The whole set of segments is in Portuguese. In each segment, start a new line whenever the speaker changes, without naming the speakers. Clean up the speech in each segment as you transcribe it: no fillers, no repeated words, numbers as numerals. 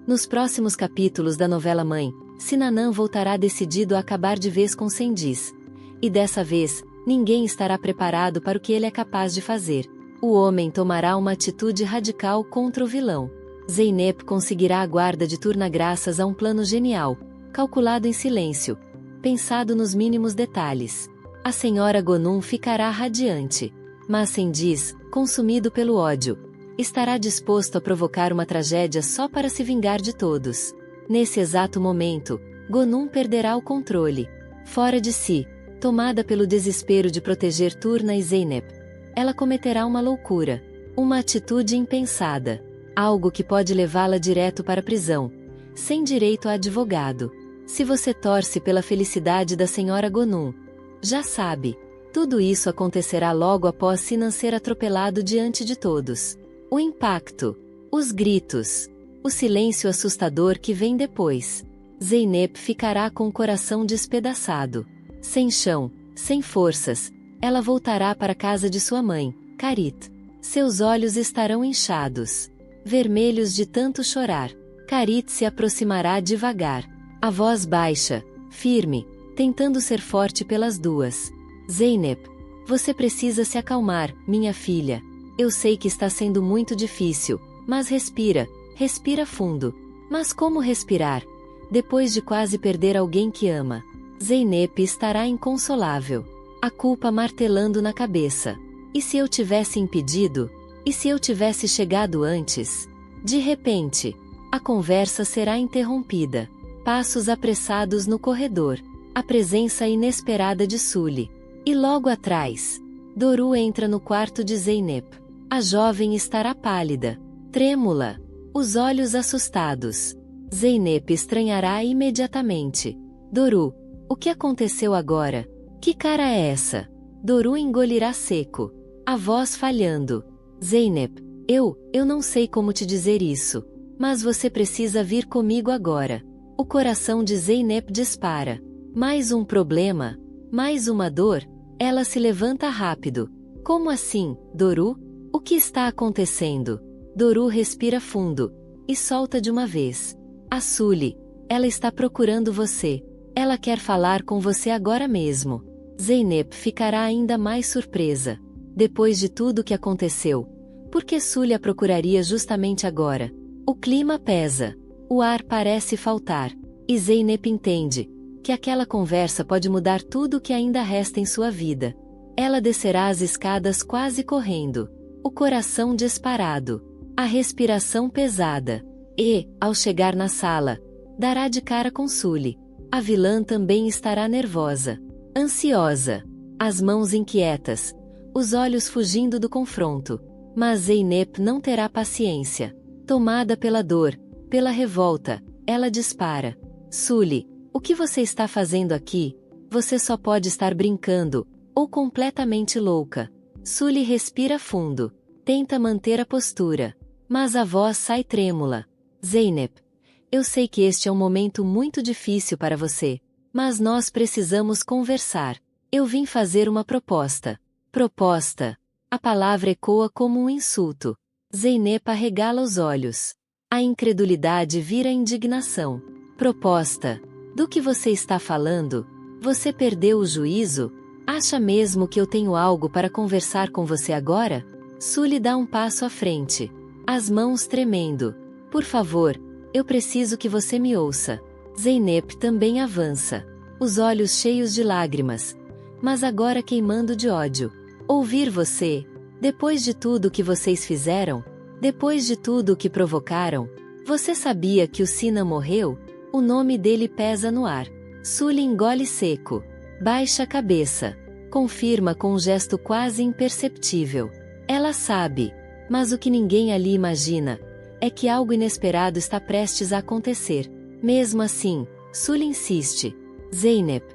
Nos próximos capítulos da novela Mãe, Sinanã voltará decidido a acabar de vez com Cendiz. E dessa vez, ninguém estará preparado para o que ele é capaz de fazer. O homem tomará uma atitude radical contra o vilão. Zeynep conseguirá a guarda de Turna graças a um plano genial, calculado em silêncio, pensado nos mínimos detalhes. A senhora Gonum ficará radiante. Mas Cendiz, consumido pelo ódio, estará disposto a provocar uma tragédia só para se vingar de todos. Nesse exato momento, Gonum perderá o controle. Fora de si, tomada pelo desespero de proteger Turna e Zeynep, ela cometerá uma loucura, uma atitude impensada, algo que pode levá-la direto para a prisão, sem direito a advogado. Se você torce pela felicidade da senhora Gonum, já sabe, tudo isso acontecerá logo após Sinan ser atropelado diante de todos. O impacto, os gritos, o silêncio assustador que vem depois. Zeynep ficará com o coração despedaçado. Sem chão, sem forças, ela voltará para a casa de sua mãe, Karit. Seus olhos estarão inchados, vermelhos de tanto chorar. Karit se aproximará devagar. A voz baixa, firme, tentando ser forte pelas duas. Zeynep, você precisa se acalmar, minha filha. Eu sei que está sendo muito difícil, mas respira, respira fundo. Mas como respirar? Depois de quase perder alguém que ama. Zeynep estará inconsolável. A culpa martelando na cabeça. E se eu tivesse impedido? E se eu tivesse chegado antes? De repente, a conversa será interrompida. Passos apressados no corredor. A presença inesperada de Sully. E logo atrás, Doru entra no quarto de Zeynep. A jovem estará pálida, trêmula, os olhos assustados. Zeynep estranhará imediatamente. Doru, o que aconteceu agora? Que cara é essa? Doru engolirá seco, a voz falhando. Zeynep, eu não sei como te dizer isso, mas você precisa vir comigo agora. O coração de Zeynep dispara. Mais um problema? Mais uma dor? Ela se levanta rápido. Como assim, Doru? O que está acontecendo? Doru respira fundo e solta de uma vez. A Sully, ela está procurando você. Ela quer falar com você agora mesmo. Zeynep ficará ainda mais surpresa. Depois de tudo o que aconteceu, por que Sully a procuraria justamente agora? O clima pesa. O ar parece faltar. E Zeynep entende que aquela conversa pode mudar tudo o que ainda resta em sua vida. Ela descerá as escadas quase correndo. O coração disparado, a respiração pesada. E, ao chegar na sala, dará de cara com Sully. A vilã também estará nervosa, ansiosa, as mãos inquietas, os olhos fugindo do confronto. Mas Zeynep não terá paciência. Tomada pela dor, pela revolta, ela dispara. Sully, o que você está fazendo aqui? Você só pode estar brincando, ou completamente louca. Sully respira fundo. Tenta manter a postura. Mas a voz sai trêmula. Zeynep, eu sei que este é um momento muito difícil para você. Mas nós precisamos conversar. Eu vim fazer uma proposta. Proposta. A palavra ecoa como um insulto. Zeynep arregala os olhos. A incredulidade vira indignação. Proposta. Do que você está falando? Você perdeu o juízo? Acha mesmo que eu tenho algo para conversar com você agora? Sully dá um passo à frente. As mãos tremendo. Por favor, eu preciso que você me ouça. Zeynep também avança. Os olhos cheios de lágrimas. Mas agora queimando de ódio. Ouvir você? Depois de tudo o que vocês fizeram? Depois de tudo o que provocaram? Você sabia que o Sinan morreu? O nome dele pesa no ar. Sully engole seco. Baixa a cabeça. Confirma com um gesto quase imperceptível. Ela sabe. Mas o que ninguém ali imagina é que algo inesperado está prestes a acontecer. Mesmo assim, Sully insiste. Zeynep,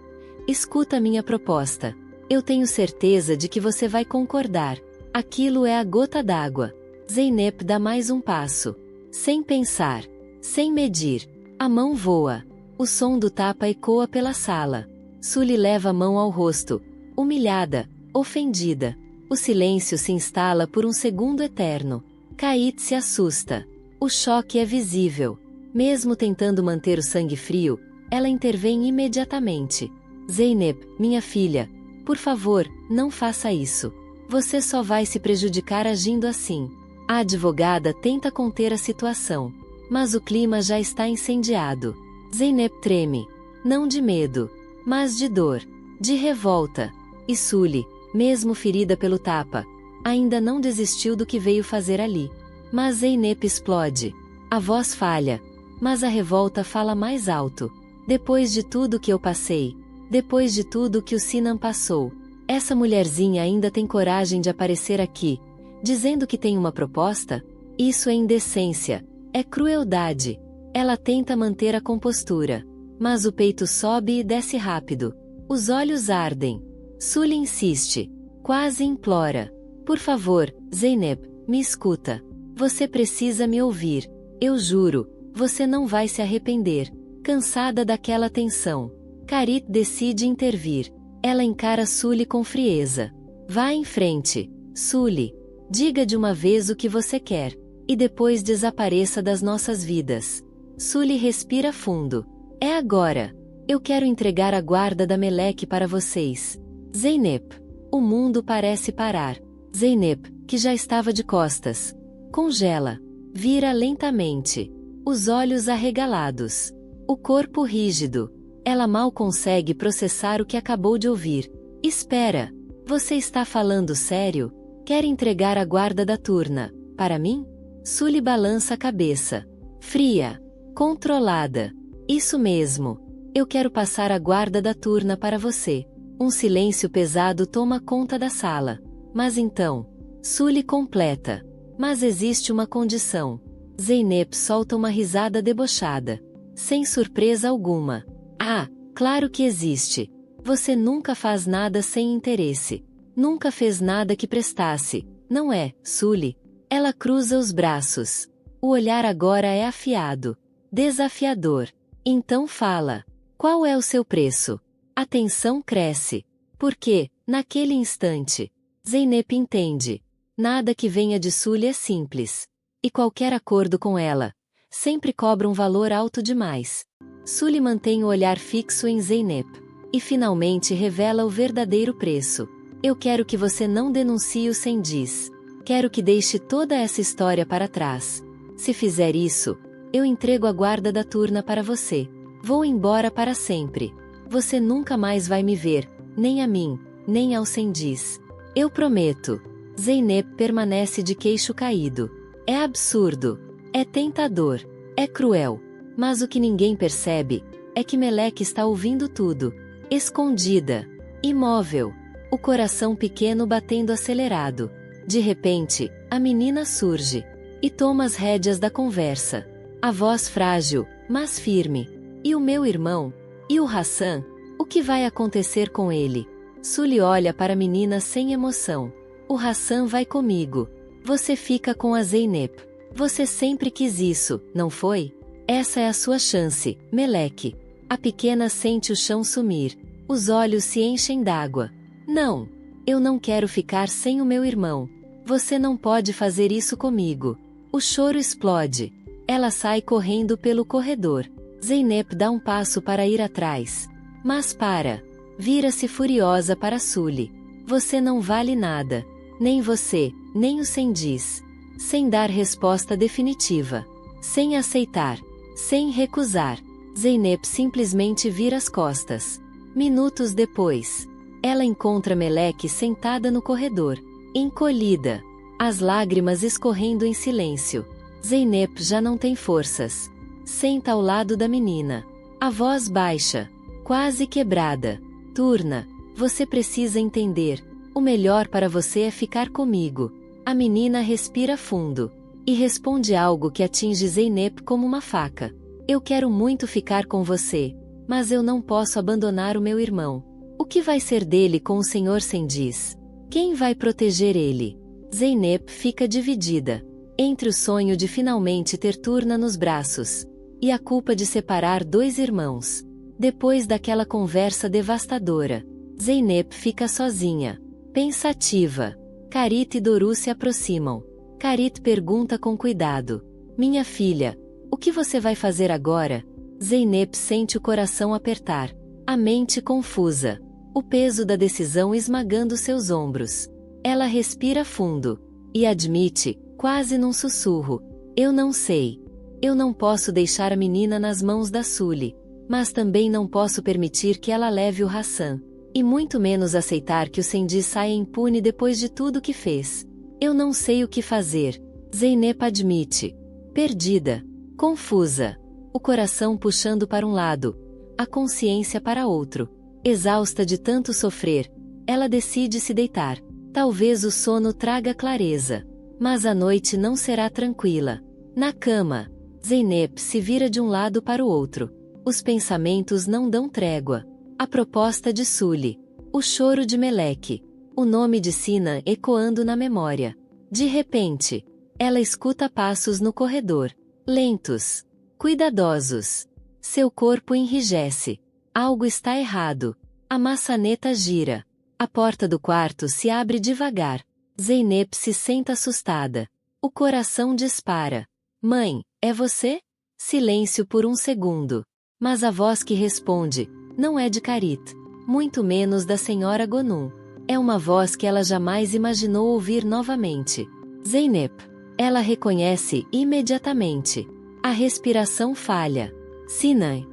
escuta minha proposta. Eu tenho certeza de que você vai concordar. Aquilo é a gota d'água. Zeynep dá mais um passo. Sem pensar. Sem medir. A mão voa. O som do tapa ecoa pela sala. Sully leva a mão ao rosto. Humilhada. Ofendida. O silêncio se instala por um segundo eterno. Kait se assusta. O choque é visível. Mesmo tentando manter o sangue frio, ela intervém imediatamente. Zeynep, minha filha, por favor, não faça isso. Você só vai se prejudicar agindo assim. A advogada tenta conter a situação, mas o clima já está incendiado. Zeynep treme, não de medo, mas de dor, de revolta. E Sully, mesmo ferida pelo tapa, ainda não desistiu do que veio fazer ali. Mas Zeynep explode. A voz falha, mas a revolta fala mais alto. Depois de tudo que eu passei, depois de tudo que o Sinan passou, essa mulherzinha ainda tem coragem de aparecer aqui, dizendo que tem uma proposta? Isso é indecência, é crueldade. Ela tenta manter a compostura, mas o peito sobe e desce rápido. Os olhos ardem. Sully insiste, quase implora. Por favor, Zeynep, me escuta. Você precisa me ouvir. Eu juro, você não vai se arrepender. Cansada daquela tensão, Carit decide intervir. Ela encara Sully com frieza. Vá em frente, Sully. Diga de uma vez o que você quer, e depois desapareça das nossas vidas. Sully respira fundo. É agora. Eu quero entregar a guarda da Melek para vocês. Zeynep. O mundo parece parar. Zeynep, que já estava de costas, congela. Vira lentamente. Os olhos arregalados. O corpo rígido. Ela mal consegue processar o que acabou de ouvir. Espera. Você está falando sério? Quer entregar a guarda da Turna para mim? Sully balança a cabeça. Fria. Controlada. Isso mesmo. Eu quero passar a guarda da Turna para você. Um silêncio pesado toma conta da sala. Mas então, Sully completa. Mas existe uma condição. Zeynep solta uma risada debochada. Sem surpresa alguma. Ah, claro que existe. Você nunca faz nada sem interesse. Nunca fez nada que prestasse, não é, Sully? Ela cruza os braços. O olhar agora é afiado. Desafiador. Então fala. Qual é o seu preço? A tensão cresce. Porque, naquele instante, Zeynep entende. Nada que venha de Sully é simples. E qualquer acordo com ela sempre cobra um valor alto demais. Sully mantém o olhar fixo em Zeynep. E finalmente revela o verdadeiro preço. Eu quero que você não denuncie o Sendiz. Quero que deixe toda essa história para trás. Se fizer isso, eu entrego a guarda da Turna para você. Vou embora para sempre. Você nunca mais vai me ver, nem a mim, nem ao Sendiz. Eu prometo. Zeynep permanece de queixo caído. É absurdo. É tentador. É cruel. Mas o que ninguém percebe é que Melek está ouvindo tudo. Escondida. Imóvel. O coração pequeno batendo acelerado. De repente, a menina surge. E toma as rédeas da conversa. A voz frágil, mas firme. E o meu irmão? E o Hassan? O que vai acontecer com ele? Sully olha para a menina sem emoção. O Hassan vai comigo. Você fica com a Zeynep. Você sempre quis isso, não foi? Essa é a sua chance, Melek. A pequena sente o chão sumir. Os olhos se enchem d'água. Não. Eu não quero ficar sem o meu irmão. Você não pode fazer isso comigo. O choro explode. Ela sai correndo pelo corredor. Zeynep dá um passo para ir atrás. Mas para. Vira-se furiosa para Sully. Você não vale nada. Nem você, nem o Sendiz. Sem dar resposta definitiva. Sem aceitar. Sem recusar. Zeynep simplesmente vira as costas. Minutos depois, ela encontra Melek sentada no corredor. Encolhida. As lágrimas escorrendo em silêncio. Zeynep já não tem forças. Senta ao lado da menina. A voz baixa. Quase quebrada. Turna, você precisa entender. O melhor para você é ficar comigo. A menina respira fundo. E responde algo que atinge Zeynep como uma faca. Eu quero muito ficar com você. Mas eu não posso abandonar o meu irmão. O que vai ser dele com o Senhor Sendiz? Quem vai proteger ele? Zeynep fica dividida. Entre o sonho de finalmente ter Turna nos braços. E a culpa de separar dois irmãos. Depois daquela conversa devastadora, Zeynep fica sozinha. Pensativa. Carit e Doru se aproximam. Carit pergunta com cuidado. Minha filha, O que você vai fazer agora? Zeynep sente o coração apertar, a mente confusa, o peso da decisão esmagando seus ombros. Ela respira fundo e admite, quase num sussurro: eu não sei. Eu não posso deixar a menina nas mãos da Sully, mas também não posso permitir que ela leve o Hassan. E muito menos aceitar que o Sendi saia impune depois de tudo que fez. Eu não sei o que fazer, Zeynep admite. Perdida, confusa, o coração puxando para um lado, a consciência para outro. Exausta de tanto sofrer, ela decide se deitar. Talvez o sono traga clareza, mas a noite não será tranquila. Na cama, Zeynep se vira de um lado para o outro. Os pensamentos não dão trégua. A proposta de Sully, o choro de Meleque, o nome de Sinan ecoando na memória. De repente, ela escuta passos no corredor. Lentos, cuidadosos. Seu corpo enrijece. Algo está errado. A maçaneta gira. A porta do quarto se abre devagar. Zeynep se senta assustada. O coração dispara. Mãe, é você? Silêncio por um segundo. Mas a voz que responde não é de Karit, muito menos da senhora Gonum. É uma voz que ela jamais imaginou ouvir novamente. Zeynep. Ela reconhece imediatamente. A respiração falha. Sinan.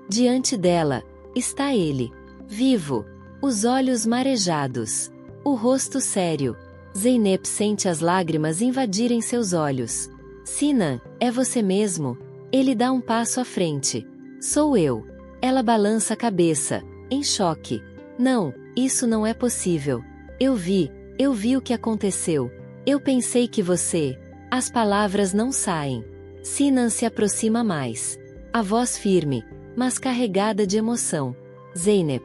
Diante dela, está ele. Vivo. Os olhos marejados. O rosto sério. Zeynep sente as lágrimas invadirem seus olhos. Sinan, é você mesmo? Ele dá um passo à frente. Sou eu. Ela balança a cabeça, em choque. Não, isso não é possível. Eu vi o que aconteceu. Eu pensei que você... As palavras não saem. Sinan se aproxima mais. A voz firme, mas carregada de emoção. Zeynep,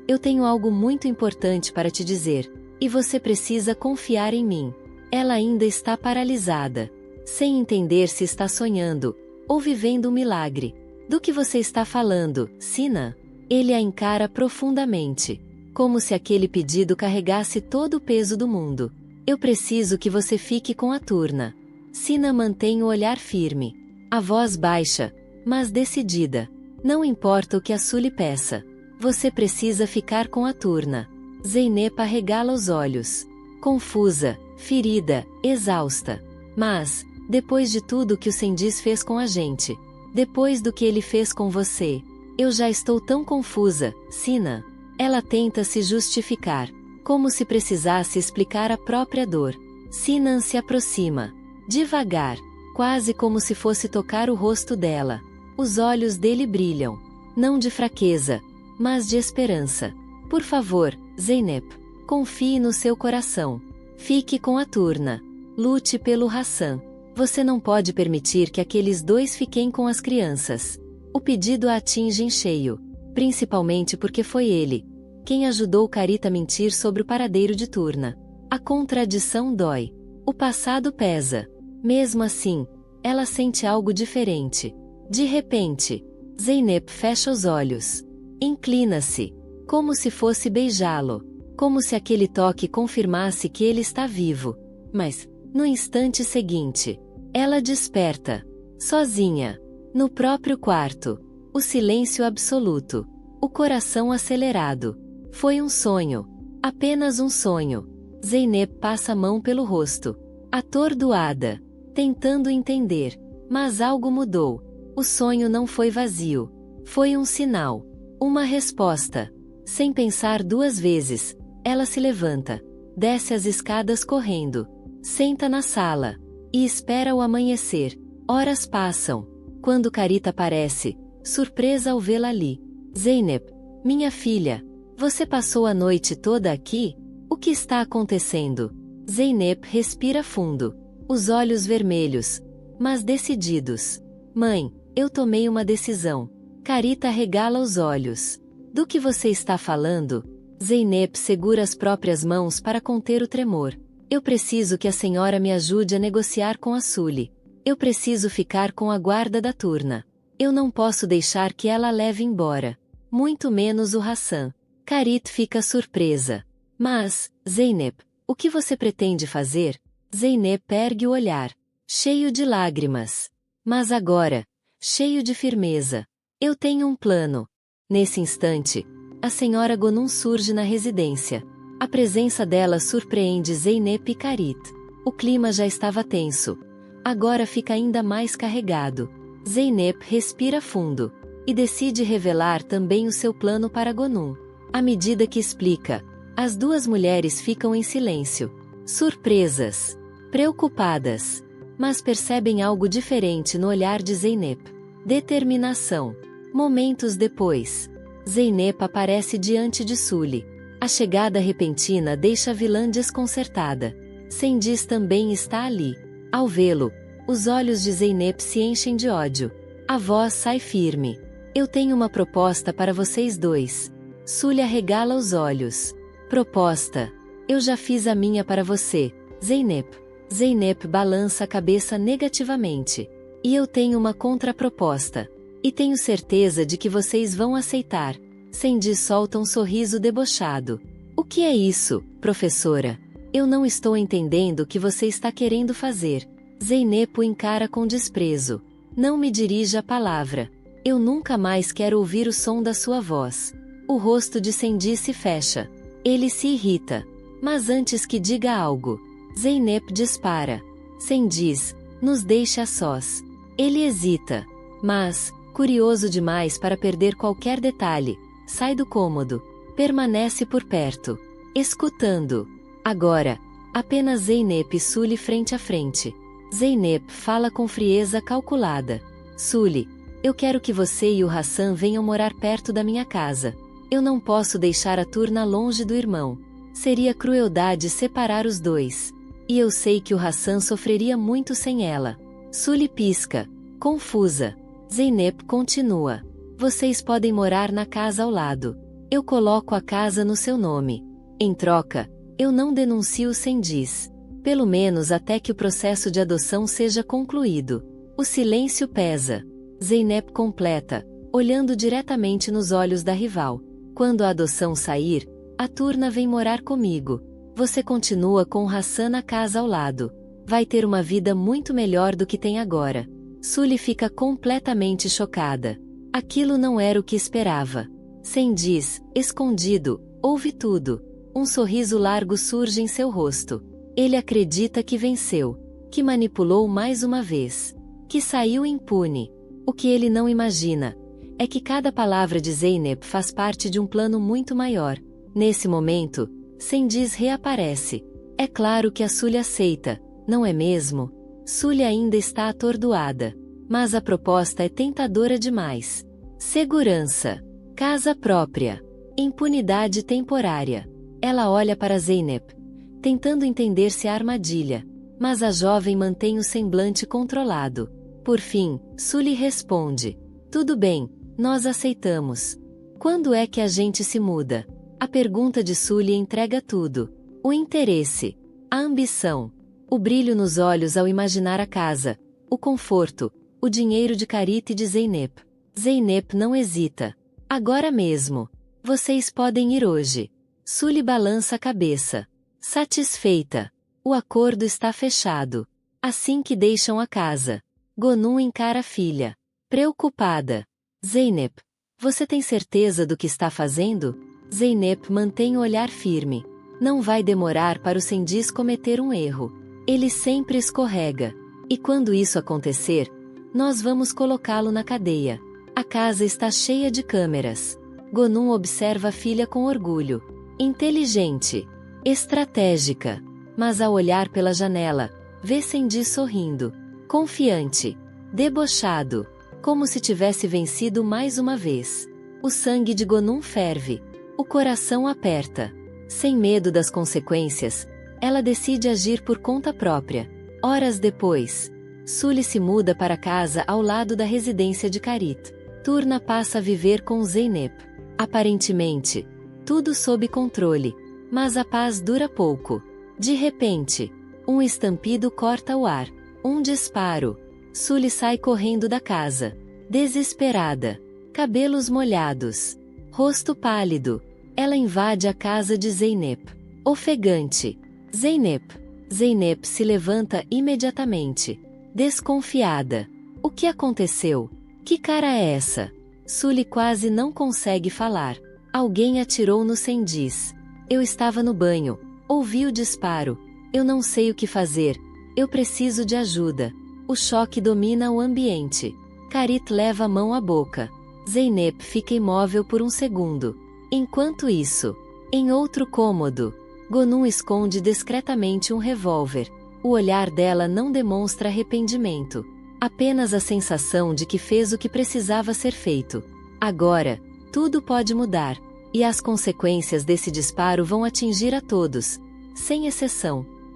eu tenho algo muito importante para te dizer, e você precisa confiar em mim. Ela ainda está paralisada, sem entender se está sonhando ou vivendo um milagre. Do que você está falando, Sinan? Ele a encara profundamente, como se aquele pedido carregasse todo o peso do mundo. Eu preciso que você fique com a Turna. Sinan mantém o olhar firme, a voz baixa, mas decidida. Não importa o que a Sully peça. Você precisa ficar com a Turna. Zeynep arregala os olhos. Confusa, ferida, exausta. Mas, depois de tudo que o Sendis fez com a gente, depois do que ele fez com você, eu já estou tão confusa, Sinan. Ela tenta se justificar, como se precisasse explicar a própria dor. Sinan se aproxima. Devagar, quase como se fosse tocar o rosto dela. Os olhos dele brilham. Não de fraqueza, mas de esperança. Por favor, Zeynep, confie no seu coração. Fique com a Turna. Lute pelo Hassan. Você não pode permitir que aqueles dois fiquem com as crianças. O pedido a atinge em cheio, principalmente porque foi ele quem ajudou Karit a mentir sobre o paradeiro de Turna. A contradição dói. O passado pesa. Mesmo assim, ela sente algo diferente. De repente, Zeynep fecha os olhos. Inclina-se, como se fosse beijá-lo, como se aquele toque confirmasse que ele está vivo. Mas, no instante seguinte, ela desperta, sozinha, no próprio quarto. O silêncio absoluto, o coração acelerado. Foi um sonho, apenas um sonho. Zeynep passa a mão pelo rosto, atordoada, tentando entender, mas algo mudou. O sonho não foi vazio, foi um sinal, uma resposta. Sem pensar duas vezes, ela se levanta, desce as escadas correndo, senta na sala e espera o amanhecer. Horas passam. Quando Karit aparece, surpresa ao vê-la ali. Zeynep, minha filha, você passou a noite toda aqui? O que está acontecendo? Zeynep respira fundo, os olhos vermelhos, mas decididos. Mãe, eu tomei uma decisão. Karit arregala os olhos. Do que você está falando? Zeynep segura as próprias mãos para conter o tremor. Eu preciso que a senhora me ajude a negociar com a Sully. Eu preciso ficar com a guarda da Turna. Eu não posso deixar que ela a leve embora. Muito menos o Hassan. Karit fica surpresa. Mas, Zeynep, o que você pretende fazer? Zeynep ergue o olhar, cheio de lágrimas. Mas agora, cheio de firmeza, eu tenho um plano. Nesse instante, a senhora Gonum surge na residência. A presença dela surpreende Zeynep e Carit. O clima já estava tenso. Agora fica ainda mais carregado. Zeynep respira fundo e decide revelar também o seu plano para Gonum. À medida que explica, as duas mulheres ficam em silêncio, surpresas, preocupadas, mas percebem algo diferente no olhar de Zeynep. Determinação. Momentos depois, Zeynep aparece diante de Sully. A chegada repentina deixa a vilã desconcertada. Cengiz também está ali. Ao vê-lo, os olhos de Zeynep se enchem de ódio. A voz sai firme. Eu tenho uma proposta para vocês dois. Sully arregala os olhos. Proposta? Eu já fiz a minha para você, Zeynep. Zeynep balança a cabeça negativamente. E eu tenho uma contraproposta. E tenho certeza de que vocês vão aceitar. Cengiz solta um sorriso debochado. O que é isso, professora? Eu não estou entendendo o que você está querendo fazer. Zeynep o encara com desprezo. Não me dirija a palavra. Eu nunca mais quero ouvir o som da sua voz. O rosto de Cengiz se fecha. Ele se irrita. Mas antes que diga algo, Zeynep dispara. Cengiz, nos deixe a sós. Ele hesita. Mas, curioso demais para perder qualquer detalhe, sai do cômodo. Permanece por perto, escutando. Agora, apenas Zeynep e Sully frente a frente. Zeynep fala com frieza calculada. Sully, eu quero que você e o Hassan venham morar perto da minha casa. Eu não posso deixar a Turna longe do irmão. Seria crueldade separar os dois. E eu sei que o Hassan sofreria muito sem ela. Sully pisca, confusa. Zeynep continua. Vocês podem morar na casa ao lado. Eu coloco a casa no seu nome. Em troca, eu não denuncio Cengiz. Pelo menos até que o processo de adoção seja concluído. O silêncio pesa. Zeynep completa, olhando diretamente nos olhos da rival. Quando a adoção sair, a Turna vem morar comigo. Você continua com o Hassan na casa ao lado. Vai ter uma vida muito melhor do que tem agora. Sully fica completamente chocada. Aquilo não era o que esperava. Cengiz, escondido, ouve tudo. Um sorriso largo surge em seu rosto. Ele acredita que venceu, que manipulou mais uma vez, que saiu impune. O que ele não imagina é que cada palavra de Zeynep faz parte de um plano muito maior. Nesse momento, Cengiz reaparece. É claro que a Sully aceita, não é mesmo? Sully ainda está atordoada. Mas a proposta é tentadora demais. Segurança. Casa própria. Impunidade temporária. Ela olha para Zeynep, tentando entender se a armadilha. Mas a jovem mantém o semblante controlado. Por fim, Sully responde. Tudo bem, nós aceitamos. Quando é que a gente se muda? A pergunta de Sully entrega tudo. O interesse. A ambição. O brilho nos olhos ao imaginar a casa. O conforto. O dinheiro de Carit e de Zeynep. Zeynep não hesita. Agora mesmo. Vocês podem ir hoje. Sully balança a cabeça. Satisfeita. O acordo está fechado. Assim que deixam a casa, Gonum encara a filha. Preocupada. Zeynep, você tem certeza do que está fazendo? Zeynep mantém o olhar firme. Não vai demorar para o Cengiz cometer um erro. Ele sempre escorrega. E quando isso acontecer, nós vamos colocá-lo na cadeia. A casa está cheia de câmeras. Gonum observa a filha com orgulho. Inteligente. Estratégica. Mas ao olhar pela janela, vê Cengiz sorrindo. Confiante. Debochado. Como se tivesse vencido mais uma vez. O sangue de Gonum ferve. O coração aperta. Sem medo das consequências, ela decide agir por conta própria. Horas depois, Sully se muda para casa ao lado da residência de Carit. Turna passa a viver com Zeynep. Aparentemente, tudo sob controle. Mas a paz dura pouco. De repente, um estampido corta o ar. Um disparo. Sully sai correndo da casa. Desesperada. Cabelos molhados. Rosto pálido. Ela invade a casa de Zeynep. Ofegante. Zeynep. Zeynep se levanta imediatamente. Desconfiada. O que aconteceu? Que cara é essa? Sully quase não consegue falar. Alguém atirou no Sandiz. Eu estava no banho. Ouvi o disparo. Eu não sei o que fazer. Eu preciso de ajuda. O choque domina o ambiente. Carit leva a mão à boca. Zeynep fica imóvel por um segundo. Enquanto isso, em outro cômodo, Gonum esconde discretamente um revólver. O olhar dela não demonstra arrependimento. Apenas a sensação de que fez o que precisava ser feito. Agora, tudo pode mudar. E as consequências desse disparo vão atingir a todos, sem exceção.